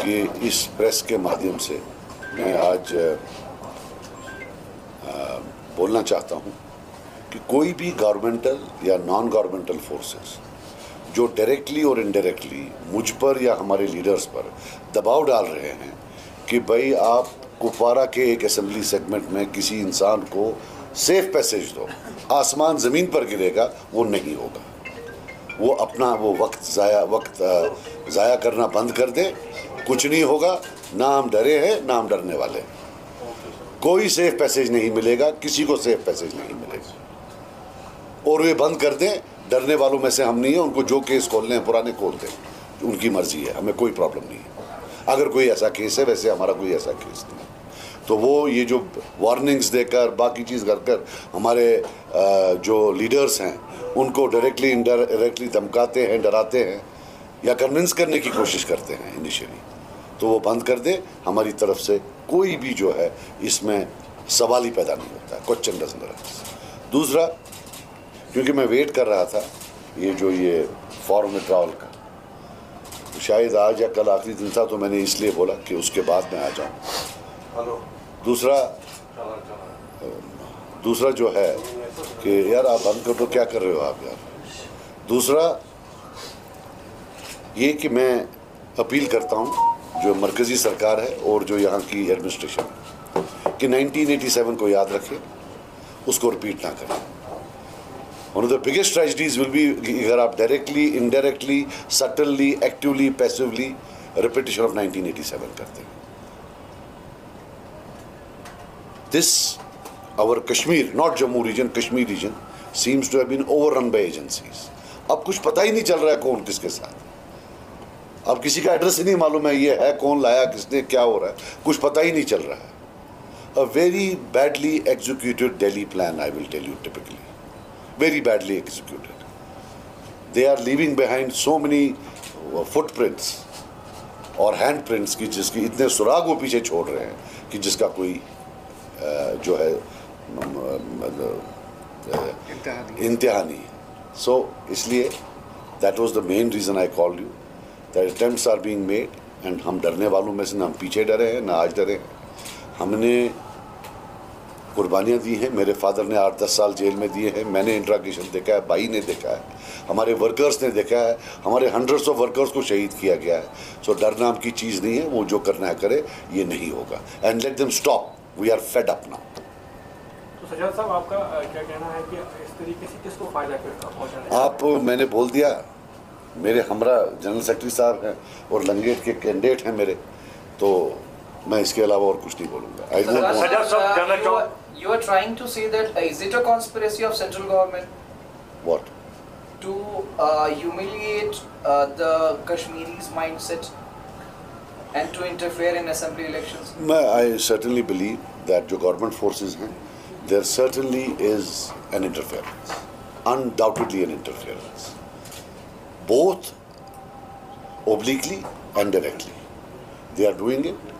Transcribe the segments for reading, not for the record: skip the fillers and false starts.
कि इस प्रेस के माध्यम से मैं आज बोलना चाहता हूँ कि कोई भी गवर्नमेंटल या नॉन गवर्नमेंटल फोर्सेस जो डायरेक्टली और इनडायरेक्टली मुझ पर या हमारे लीडर्स पर दबाव डाल रहे हैं कि भाई आप कुपवारा के एक असेंबली सेगमेंट में किसी इंसान को सेफ पैसेज दो, आसमान ज़मीन पर गिरेगा, वो नहीं होगा। वो अपना वो वक्त ज़ाया करना बंद कर दे, कुछ नहीं होगा। ना हम डरे हैं ना हम डरने वाले हैं। कोई सेफ पैसेज नहीं मिलेगा, किसी को सेफ पैसेज नहीं मिलेगा। और वे बंद कर दें, डरने वालों में से हम नहीं हैं। उनको जो केस खोलने हैं पुराने खोल दें, उनकी मर्जी है, हमें कोई प्रॉब्लम नहीं है। अगर कोई ऐसा केस है, वैसे हमारा कोई ऐसा केस नहीं है, तो वो ये जो वार्निंग्स देकर बाकी चीज़ कर कर हमारे जो लीडर्स हैं उनको डायरेक्टली इनडायरेक्टली धमकाते हैं, डराते हैं या कन्विंस करने की कोशिश करते हैं इनिशियली, तो वो बंद कर दे। हमारी तरफ से कोई भी जो है इसमें सवाल ही पैदा नहीं होता है, क्वेश्चन डजंट अराइज। दूसरा, क्योंकि मैं वेट कर रहा था ये फॉर्म विड्रॉल का, शायद आज या कल आखिरी दिन था, तो मैंने इसलिए बोला कि उसके बाद मैं आ जाऊँ। दूसरा जो है कि यार आप बंद कर दो, क्या कर रहे हो आप यार। दूसरा ये कि मैं अपील करता हूँ जो मरकज़ी सरकार है और जो यहाँ की एडमिनिस्ट्रेशन है कि 1987 को याद रखें, उसको रिपीट ना करें। One of the biggest tragedies will be अगर आप directly, indirectly, suddenly, actively, passively repetition of 1987 करते हैं। This, our Kashmir, not Jammu region, Kashmir region, seems to have been overrun by agencies. अब कुछ पता ही नहीं चल रहा है कौन किसके साथ। अब किसी का एड्रेस ही नहीं मालूम है, ये है कौन लाया, किसने, क्या हो रहा है, कुछ पता ही नहीं चल रहा है। A very badly executed Delhi plan, I will tell you typically. Very badly executed. They are leaving behind so many footprints और handprints की जिसकी इतने सुराग वो पीछे छोड़ रहे हैं कि जिसका कोई जो है इंतहा नहीं है। सो इसलिए that was the main reason I called you, that attempts are being made and हम डरने वालों में से ना हम पीछे डरे हैं ना आज डरे हैं। हमने कुर्बानियाँ दी हैं। मेरे फादर ने 8-10 साल जेल में दिए हैं, मैंने इंट्रागेशन देखा है, भाई ने देखा है, हमारे वर्कर्स ने देखा है, हमारे हंड्रेड्स ऑफ वर्कर्स को शहीद किया गया है। सो डर नाम की चीज़ नहीं है, वो जो करना है करे, ये नहीं होगा। And let them stop, we are fed up now. तो सजाद साहब, आपका क्या कहना है कि इस तरीके से किसको फायदा पहुंचाना? आप, मैंने बोल दिया, मेरे हमरा जनरल सेक्रेटरी साहब हैं और लंगेट के कैंडिडेट हैं मेरे, तो मैं इसके अलावा और कुछ नहीं बोलूँगा। You are trying to say that is it a conspiracy of central government? What? To humiliate the Kashmiris' mindset and to interfere in assembly elections? I certainly believe that जो government forces हैं, there certainly is an interference, undoubtedly an interference, both obliquely and directly. They are doing it.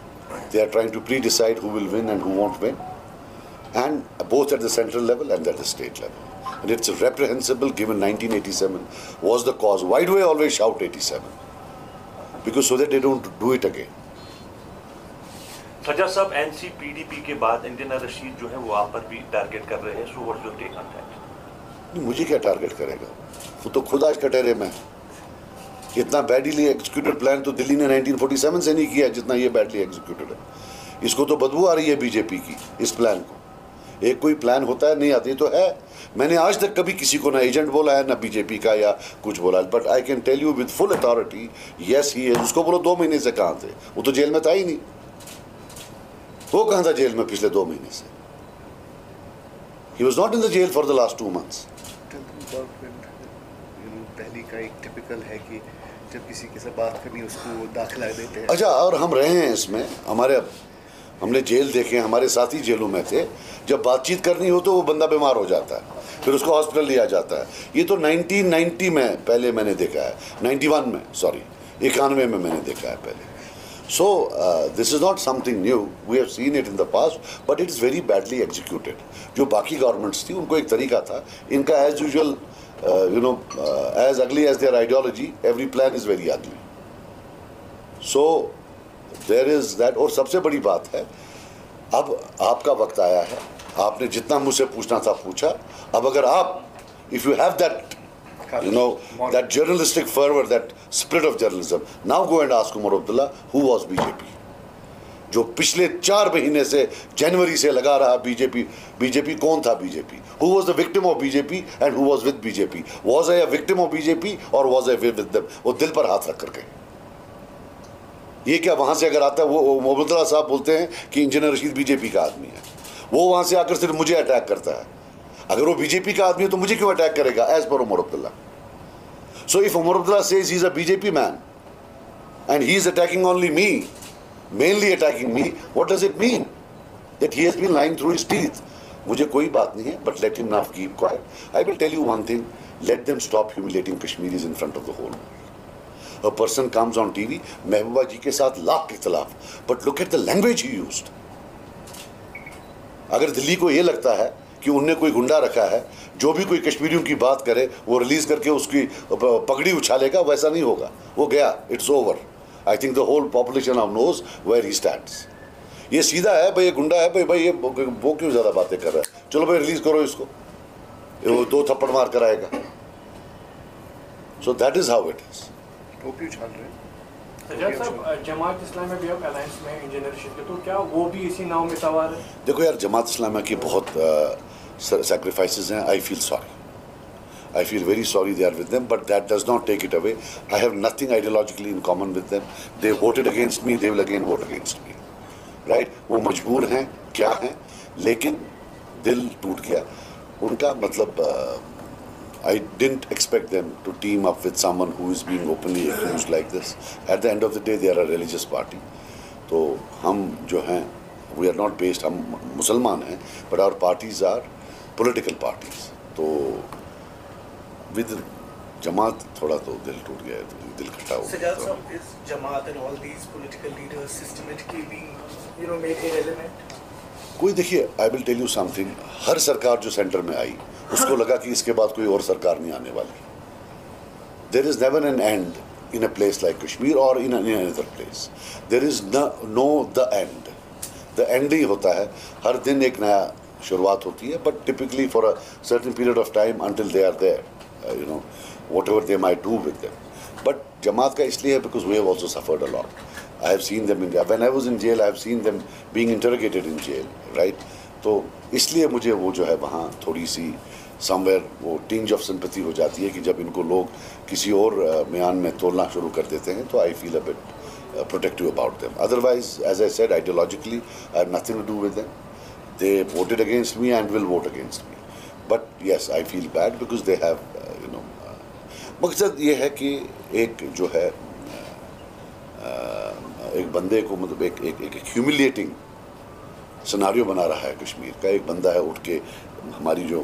They are trying to pre-decide who will win and who won't win, and both at the central level and at the state level. And it's reprehensible given 1987 was the cause. Why do I always shout 87? Because so that they don't do it again. सजा साहब, एनसीपीडीपी के बाद Indian Rashid जो है वो आप पर भी टारगेट कर रहे हैं, so what's your take on that? मुझे क्या टारगेट करेगा, वो तो खुद आज कटेरे में। इतना बैडली एग्जीक्यूटेड प्लान तो दिल्ली ने 1947 से नहीं किया जितना ये बैडली एग्जीक्यूटेड है। इसको तो बदबू आ रही है बीजेपी की इस प्लान को। एक कोई प्लान होता है, नहीं आती तो है। मैंने आज तक कभी किसी को ना एजेंट बोला है ना बीजेपी का या कुछ बोला, but I can tell you with full authority, yes he is. उसको बोलो 2 महीने से कहाँ थे, वो तो जेल में था ही नहीं। वो कहाँ था जेल में पिछले 2 महीने से? He was not in the jail for the last 2 months। पहली का एक टिपिकल है कि जब किसी के साथ बात करनी उसको दाखिला देते हैं। अच्छा, और हम रहे हैं इसमें, हमने जेल देखे, हमारे साथी जेलों में थे। जब बातचीत करनी हो तो वो बंदा बीमार हो जाता है, फिर उसको हॉस्पिटल लिया जाता है। ये तो 1990 में पहले मैंने देखा है, 91 में, सॉरी 91 में मैंने देखा है पहले। So this is not something new, we have seen it in the past, but it is very badly executed. जो बाकी गवर्नमेंट्स थी उनको एक तरीका था, इनका as usual as ugly as their ideology, every plan is very ugly. So there is that. और सबसे बड़ी बात है, अब आपका वक्त आया है, आपने जितना मुझसे पूछना था पूछा। अब अगर आप, if you have that that journalistic fervor, that spirit of journalism, now go and ask Umar Abdullah who was BJP, जो पिछले 4 महीने से जनवरी से लगा रहा बीजेपी कौन था BJP, who was the victim of BJP and who was with BJP, was I a victim of BJP or was I with them? वो दिल पर हाथ रख कर गए। ये क्या वहां से अगर आता है, वो मोहम्मद अब्दुल्ला साहब बोलते हैं कि इंजीनियर रशीद बीजेपी का आदमी है, वो वहां से आकर सिर्फ मुझे अटैक करता है। अगर वो बीजेपी का आदमी है तो मुझे क्यों अटैक करेगा, as per Omar Abdullah. So if Umar Abdullah says he's a BJP man and he's attacking only me, mainly attacking me, what does it mean? That he has been lying through his teeth. मुझे कोई बात नहीं है, but let him now keep quiet. I will tell you one thing, let them stop humiliating Kashmiris in front of the whole world. A person comes on TV, महबूबा जी के साथ लाख के खिलाफ, but look at the language he used. अगर दिल्ली को ये लगता है कि उनने कोई गुंडा रखा है, जो भी कोई कश्मीरियों की बात करे वो रिलीज करके उसकी पगड़ी उछालेगा, वैसा नहीं होगा। वो गया, it's over. I think the whole population of knows where he stands. ये सीधा है भाई, ये गुंडा है भाई, ये वो क्यों ज़्यादा बातें कर रहा है, चलो भाई रिलीज करो इसको, वो 2 थप्पड़ मार कर आएगा। So that is how it is. टोपी उछाल रहे हैं सज्जाद साहब, जमात इस्लामी भी अब अलायंस में इंजीनियर रशीद के, तो क्या वो भी इसी नाव में सवार है? देखो यार, जमात इस्लामी की बहुत sacrifices हैं। I feel sorry. I feel very sorry they are with them, but that does not take it away. I have nothing ideologically in common with them. They voted against me, they will again vote against me. Right? वो मजबूर हैं, क्या हैं, लेकिन दिल टूट गया उनका। मतलब I didn't expect them to team up with someone who is being openly accused like this. At the end of the day, they are a religious party. तो हम जो हैं, we are not based, हम मुसलमान हैं, but our parties are political parties. तो with जमात थोड़ा तो दिल टूट गया है, तो दिल खट्टा हो Sajjad sir, is Jamaat and all these political leaders systematically being, made irrelevant? कोई देखिए, I will tell you something, हर सरकार जो सेंटर में आई उसको लगा कि इसके बाद कोई और सरकार नहीं आने वाली। There is never an end in a place like Kashmir or in another place. There is no the end. The end ही होता है, हर दिन एक नया शुरुआत होती है, but typically for a certain period of time until they are there, whatever they might do with them. But जमात का इसलिए है because we have also suffered a lot. I have seen them when I was in jail, I have seen them being interrogated in jail, right? तो इसलिए मुझे वो जो है वहाँ थोड़ी सी somewhere वो tinge of sympathy हो जाती है कि जब इनको लोग किसी और म्यान में तोलना शुरू कर देते हैं, तो I feel a bit protective about them. Otherwise, as I said, ideologically, I have nothing to do with them. They voted against me and will vote against me. But yes, I feel bad because they have, मकसद ये है कि एक जो है एक बंदे को, मतलब एक ह्यूमिलिएटिंग सिनारियो बना रहा है कश्मीर का। एक बंदा है उठ के हमारी जो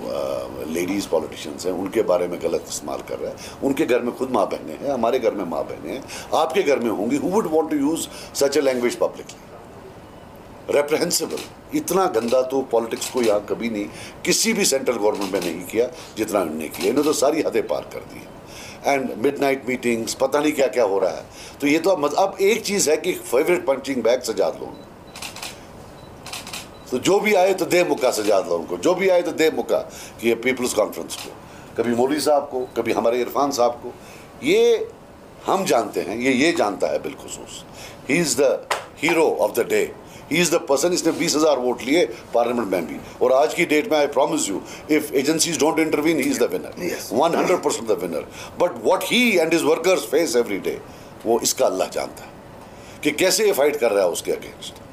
लेडीज़ पॉलिटिशियंस हैं उनके बारे में गलत इस्तेमाल कर रहा है। उनके घर में खुद माँ बहनें हैं, हमारे घर में माँ बहनें हैं, आपके घर में होंगी। Who would want to use such a language publicly? Reprehensible. इतना गंदा तो पॉलिटिक्स को यहाँ कभी नहीं, किसी भी सेंट्रल गवर्नमेंट में नहीं किया जितना इन्होंने किया। इन्होंने तो सारी हदें पार कर दी। एंड मिडनाइट मीटिंग्स, पता नहीं क्या क्या हो रहा है। तो ये तो अब एक चीज़ है कि फेवरेट पंचिंग बैग सजाद लोग, तो जो भी आए तो दे मुक्का सजाद लोगों को, जो भी आए तो दे मुक्का कि पीपल्स कॉन्फ्रेंस को, कभी मौलवी साहब को, कभी हमारे इरफान साहब को। ये हम जानते हैं, ये जानता है बिलखुसूस। He is the hero of the day, he is the person. इसने 20,000 वोट लिए पार्लियामेंट में भी, और आज की डेट में I promise you, if agencies don't intervene, he is the winner, 100% the winner. But what he and his workers face every day, वो इसका अल्लाह जानता है कि कैसे ये फाइट कर रहा है उसके अगेंस्ट।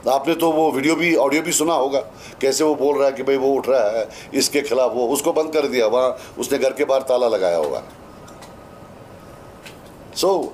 आपने तो वो वीडियो भी, ऑडियो भी सुना होगा, कैसे वो बोल रहा है कि भाई वो उठ रहा है इसके खिलाफ, वो उसको बंद कर दिया, वहाँ उसने घर के बाहर ताला लगाया होगा। So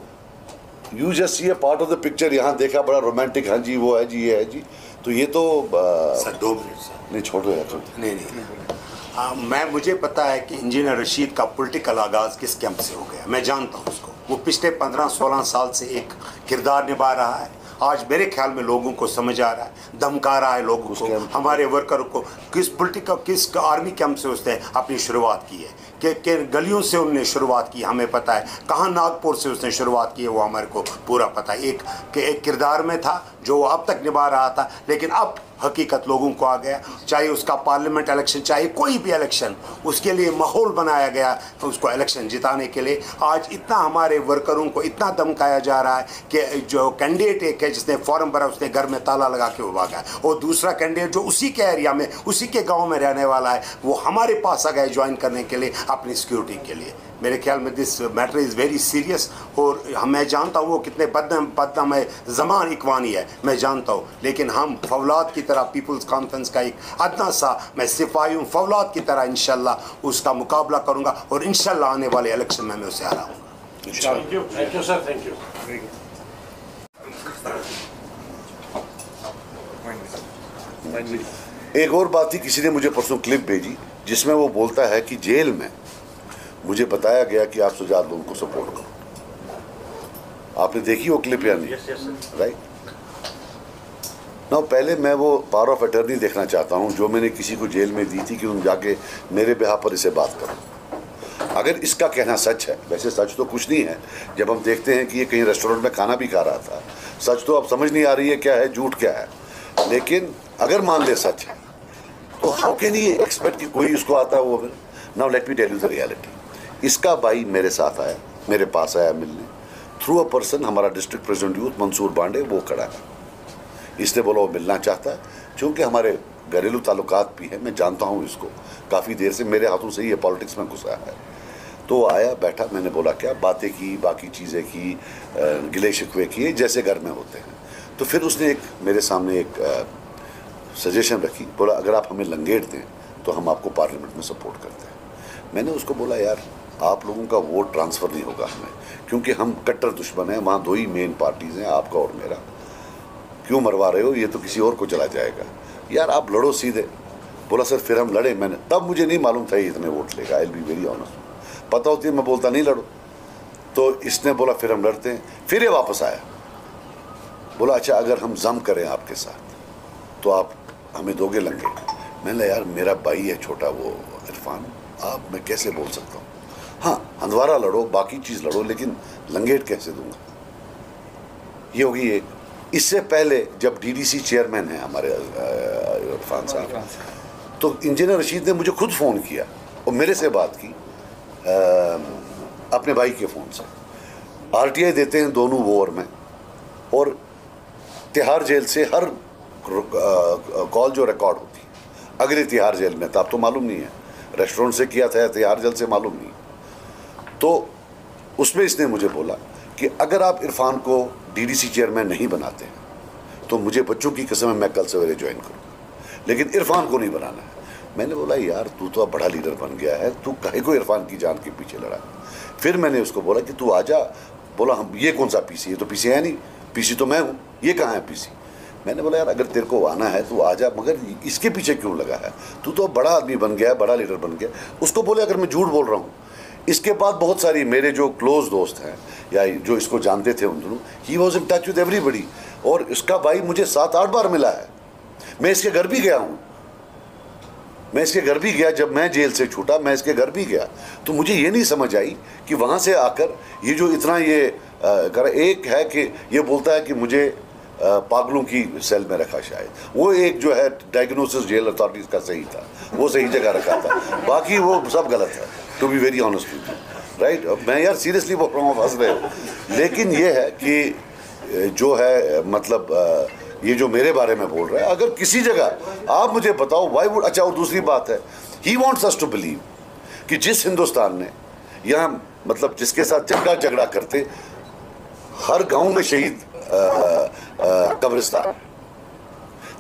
you just see A part of the picture. यहाँ देखा बड़ा रोमांटिक, हाँ जी वो है जी, ये है जी। तो ये तो सर 2 मिनट सर, नहीं छोड़ो यार, नहीं मुझे पता है कि इंजीनियर रशीद का पॉलिटिकल आगाज़ किस कैंप से हो गया। मैं जानता हूँ उसको, वो पिछले 15-16 साल से एक किरदार निभा रहा है। आज मेरे ख्याल में लोगों को समझ आ रहा है, धमका रहा है लोगों को, हमारे वर्कर को। किस आर्मी कैंप से उसने अपनी शुरुआत की है, के गलियों से उन्होंने शुरुआत की, हमें पता है। कहाँ नागपुर से उसने शुरुआत की है वो हमारे को पूरा पता है। एक किरदार में था जो वो अब तक निभा रहा था, लेकिन अब हकीकत लोगों को आ गया। चाहे उसका पार्लियामेंट इलेक्शन, चाहे कोई भी इलेक्शन, उसके लिए माहौल बनाया गया उसको इलेक्शन जिताने के लिए। आज इतना हमारे वर्करों को इतना धमकाया जा रहा है कि जो कैंडिडेट एक है जिसने फॉर्म भरा उसने घर में ताला लगा के वो भागा है, और दूसरा कैंडिडेट जो उसी के एरिया में उसी के गाँव में रहने वाला है वो हमारे पास आ गया ज्वाइन करने के लिए अपनी सिक्योरिटी के लिए। मेरे ख्याल में this matter is very serious. और मैं जानता हूँ वो कितने बदनाम है, ज़मान इकवानी है, मैं जानता हूँ, लेकिन हम फौलाद की तरह पीपल्स कॉन्फ्रेंस का एक अदना सा मैं सिपाही हूँ, फौलाद की तरह इंशाल्लाह उसका मुकाबला करूँगा और इंशाल्लाह आने वाले इलेक्शन में मैं उसे हराऊँगा। Thank you sir, thank you. एक और बात थी, किसी ने मुझे परसों क्लिप भेजी जिसमें वो बोलता है कि जेल में मुझे बताया गया कि आप सुजात लोन को सपोर्ट करो। आपने देखी वो क्लिप या नहीं? राइट ना, पहले मैं वो पावर ऑफ अटर्नी देखना चाहता हूँ जो मैंने किसी को जेल में दी थी कि तुम जाके मेरे बिहाफ पर इसे बात करो। अगर इसका कहना सच है, वैसे सच तो कुछ नहीं है, जब हम देखते हैं कि ये कहीं रेस्टोरेंट में खाना भी खा रहा था, सच तो अब समझ नहीं आ रही है क्या है, झूठ क्या है। लेकिन अगर मान ले सच है तो हाउ कैन ही एक्सपेक्ट कि कोई उसको आता है वो। फिर now let me tell you the reality. इसका भाई मेरे साथ आया, मेरे पास आया मिलने, थ्रू अ पर्सन, हमारा district president youth Mansoor Bande, वो खड़ा है। इसने बोला वो मिलना चाहता है, क्योंकि हमारे घरेलू ताल्लुकात भी हैं, मैं जानता हूँ इसको काफ़ी देर से, मेरे हाथों से ही ये पॉलिटिक्स में घुसा है। तो आया, बैठा, मैंने बोला क्या, बातें की, बाकी चीज़ें की, गिले शिकवे किए जैसे घर में होते हैं। तो फिर उसने एक मेरे सामने एक सजेशन रखी, बोला अगर आप हमें लंगेट दें तो हम आपको पार्लियामेंट में सपोर्ट करते हैं। मैंने उसको बोला यार आप लोगों का वोट ट्रांसफ़र नहीं होगा हमें, क्योंकि हम कट्टर दुश्मन हैं, वहाँ दो ही मेन पार्टीज़ हैं, आपका और मेरा, क्यों मरवा रहे हो, ये तो किसी और को चला जाएगा, यार आप लड़ो सीधे। बोला सर फिर हम लड़े। मैंने तब मुझे नहीं मालूम था इतने वोट लेगा, I will be very honest, पता होती है मैं बोलता नहीं लड़ो। तो इसने बोला फिर हम लड़ते हैं। फिर ये वापस आया, बोला अच्छा अगर हम जम करें आपके साथ तो आप हमें दोगे लंगेट। मैंने यार मेरा भाई है छोटा वो इरफान, आप मैं कैसे बोल सकता हूँ, हाँ हंदवारा लड़ो, बाकी चीज़ लड़ो, लेकिन लंगेट कैसे दूंगा। ये होगी एक। इससे पहले जब डीडीसी चेयरमैन हैं हमारे इरफान साहब, तो इंजीनियर रशीद ने मुझे खुद फ़ोन किया और मेरे से बात की अपने भाई के फ़ोन से। आरटीआई देते हैं दोनों वॉर में, और तिहाड़ जेल से हर कॉल जो रिकॉर्ड होती है, अगर तिहाड़ जेल में था, अब तो मालूम नहीं है, रेस्टोरेंट से किया था या तिहाड़ जेल से मालूम नहीं। तो उसमें इसने मुझे बोला कि अगर आप इरफान को डीडीसी चेयरमैन नहीं बनाते हैं तो मुझे बच्चों की कसम है मैं कल सवेरे ज्वाइन करूँगा, लेकिन इरफान को नहीं बनाना है। मैंने बोला यार तू तो अब बड़ा लीडर बन गया है, तू काहे को इरफान की जान के पीछे लड़ा। फिर मैंने उसको बोला कि तू आजा। बोला हम ये कौन सा पीसी, ये तो पीसी है नहीं, पीसी तो मैं हूँ, ये कहाँ है पीसी। मैंने बोला यार अगर तेरे को आना है तो आजा, मगर इसके पीछे क्यों लगा है, तू तो बड़ा आदमी बन गया, बड़ा लीडर बन गया। उसको बोले अगर मैं झूठ बोल रहा हूँ। इसके बाद बहुत सारी मेरे जो क्लोज दोस्त हैं या जो इसको जानते थे उन दोनों, he was in touch with everybody, और इसका भाई मुझे 7-8 बार मिला है। मैं इसके घर भी गया हूँ, मैं इसके घर भी गया, जब मैं जेल से छूटा मैं इसके घर भी गया। तो मुझे ये नहीं समझ आई कि वहाँ से आकर ये जो इतना ये कर, एक है कि ये बोलता है कि मुझे पागलों की सेल में रखा, शायद वो एक जो है डायग्नोसिस जेल अथॉरिटीज़ का सही था, वो सही जगह रखा था, बाकी वो सब गलत है, to be very honest with you, right. मैं यार सीरियसली बोल रहा हूँ, हंस रहे हो, लेकिन ये है कि जो है मतलब ये जो मेरे बारे में बोल रहा है, अगर किसी जगह आप मुझे बताओ वाई वुड। अच्छा, और दूसरी बात है, he wants us to believe कि जिस हिंदुस्तान ने यहाँ मतलब जिसके साथ झगड़ा करते, हर गांव में शहीद कब्रिस्तान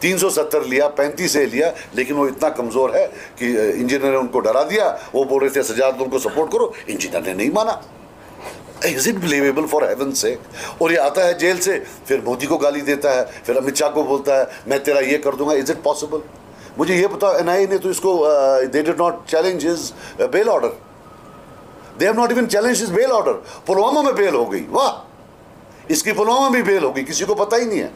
370 लिया, 35 से लिया, लेकिन वो इतना कमज़ोर है कि इंजीनियर ने उनको डरा दिया। वो बोल रहे थे सजाद उनको सपोर्ट करो, इंजीनियर ने नहीं माना। Is it believable for heaven से। और ये आता है जेल से, फिर मोदी को गाली देता है, फिर अमित शाह को बोलता है मैं तेरा ये कर दूंगा। Is it possible? मुझे ये बताओ, एनआईए ने तो इसको they did not challenge his bail order, they have not even challenge his bail order. Pulwama में बेल हो गई, वाह, इसकी पुलवामा में बेल होगी, किसी को पता ही नहीं है।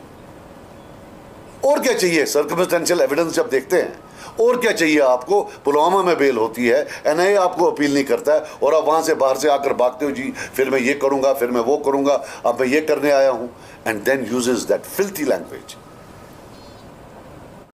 और क्या चाहिए? सर्कमस्टेंशियल एविडेंस जब देखते हैं, और क्या चाहिए आपको? पुलवामा में बेल होती है, एनआईए आपको अपील नहीं करता है और आप वहाँ से बाहर से आकर भागते हो, जी फिर मैं ये करूँगा, फिर मैं वो करूँगा, अब मैं ये करने आया हूँ, and then uses that filthy language.